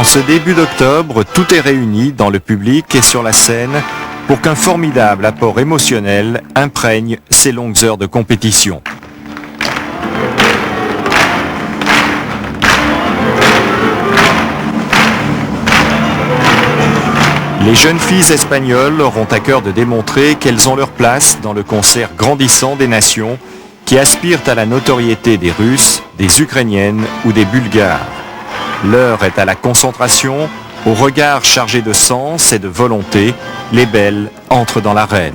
ce début d'octobre, tout est réuni dans le public et sur la scène pour qu'un formidable apport émotionnel imprègne ces longues heures de compétition. Les jeunes filles espagnoles auront à cœur de démontrer qu'elles ont leur place dans le concert grandissant des nations qui aspirent à la notoriété des Russes, des Ukrainiennes ou des Bulgares. L'heure est à la concentration, au regard chargé de sens et de volonté, les belles entrent dans l'arène.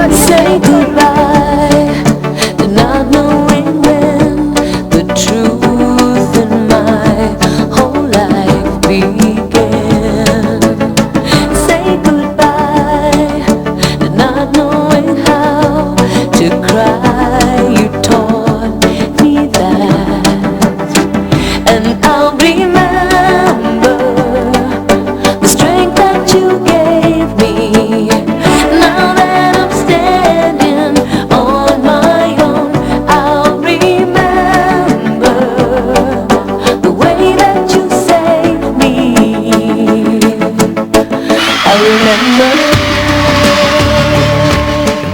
Say goodbye to not knowing when the truth in my whole life began. Say goodbye to not knowing how to cry. You taught me that, and I'll remember the strength that you gave me. Now that I'm standing on my own, I'll remember the way that you saved me. I'll remember.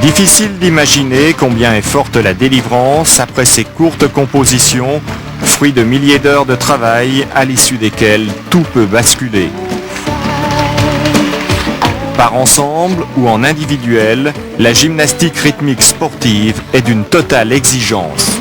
Difficile d'imaginer combien est forte la délivrance après ces courtes compositions, fruit de milliers d'heures de travail à l'issue desquelles tout peut basculer. Par ensemble ou en individuel, la gymnastique rythmique sportive est d'une totale exigence.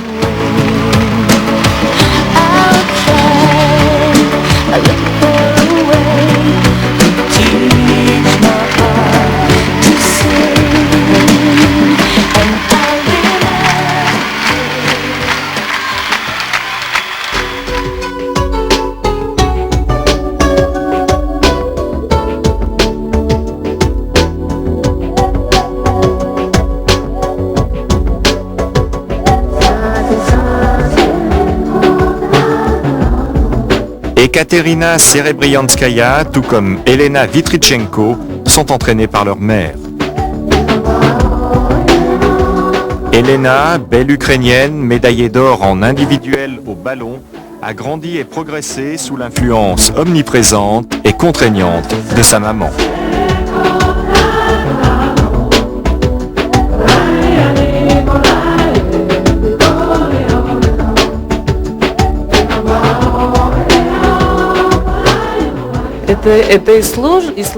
Ekaterina Serebrianskaya, tout comme Elena Vitrichenko, sont entraînées par leur mère. Elena, belle ukrainienne, médaillée d'or en individuel au ballon, a grandi et progressé sous l'influence omniprésente et contraignante de sa maman.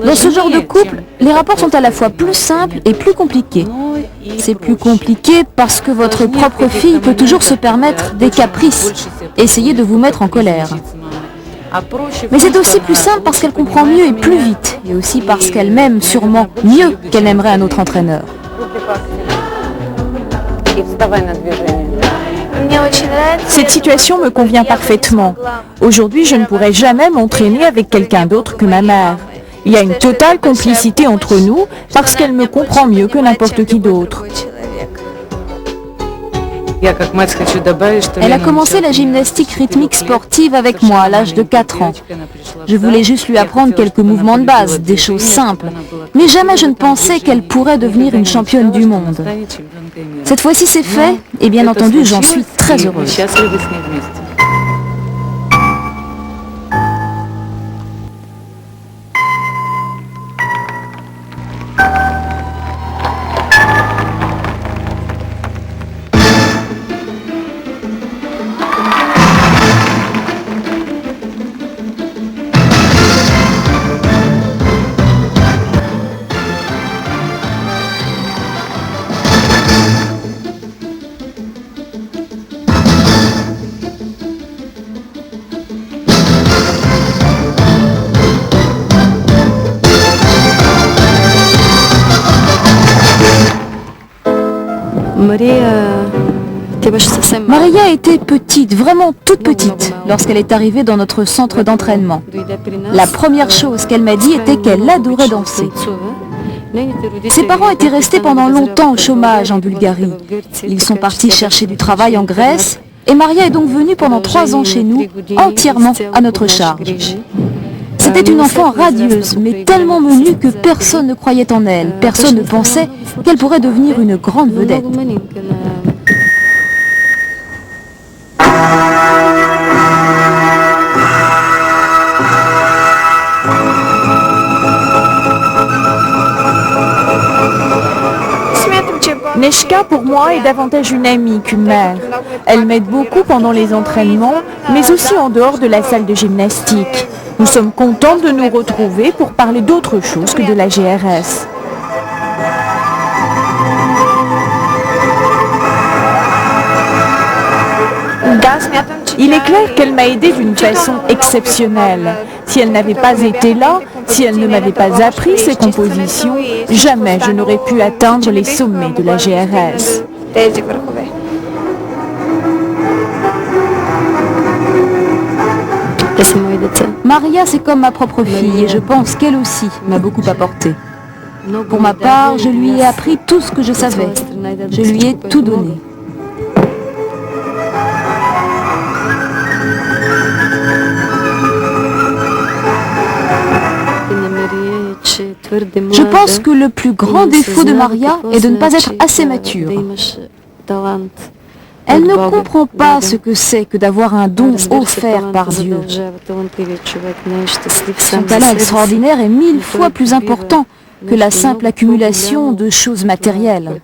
Dans ce genre de couple, les rapports sont à la fois plus simples et plus compliqués. C'est plus compliqué parce que votre propre fille peut toujours se permettre des caprices, essayer de vous mettre en colère. Mais c'est aussi plus simple parce qu'elle comprend mieux et plus vite, et aussi parce qu'elle m'aime sûrement mieux qu'elle n'aimerait un autre entraîneur. Cette situation me convient parfaitement. Aujourd'hui, je ne pourrais jamais m'entraîner avec quelqu'un d'autre que ma mère. Il y a une totale complicité entre nous parce qu'elle me comprend mieux que n'importe qui d'autre. Elle a commencé la gymnastique rythmique sportive avec moi à l'âge de 4 ans. Je voulais juste lui apprendre quelques mouvements de base, des choses simples. Mais jamais je ne pensais qu'elle pourrait devenir une championne du monde. Cette fois-ci c'est fait, et bien entendu j'en suis très heureuse. Maria était petite, vraiment toute petite, lorsqu'elle est arrivée dans notre centre d'entraînement. La première chose qu'elle m'a dit était qu'elle adorait danser. Ses parents étaient restés pendant longtemps au chômage en Bulgarie. Ils sont partis chercher du travail en Grèce et Maria est donc venue pendant 3 ans chez nous, entièrement à notre charge. C'était une enfant radieuse, mais tellement menue que personne ne croyait en elle. Personne ne pensait qu'elle pourrait devenir une grande vedette. Neshka, pour moi, est davantage une amie qu'une mère. Elle m'aide beaucoup pendant les entraînements, mais aussi en dehors de la salle de gymnastique. Nous sommes contents de nous retrouver pour parler d'autre chose que de la GRS. Il est clair qu'elle m'a aidé d'une façon exceptionnelle. Si elle n'avait pas été là, si elle ne m'avait pas appris ses compositions, jamais je n'aurais pu atteindre les sommets de la GRS. Maria, c'est comme ma propre fille et je pense qu'elle aussi m'a beaucoup apporté. Pour ma part, je lui ai appris tout ce que je savais. Je lui ai tout donné. Je pense que le plus grand défaut de Maria est de ne pas être assez mature. Elle ne comprend pas ce que c'est que d'avoir un don offert par Dieu. Son talent extraordinaire est 1000 fois plus important que la simple accumulation de choses matérielles.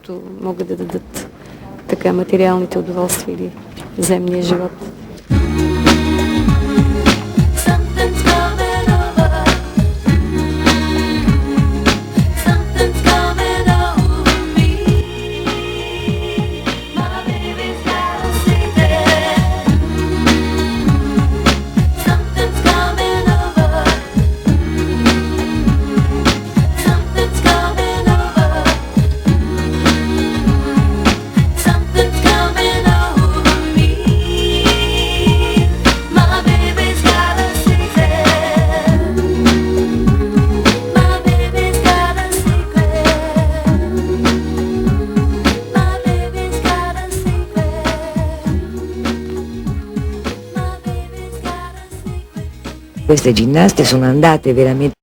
Queste ginnaste sono andate veramente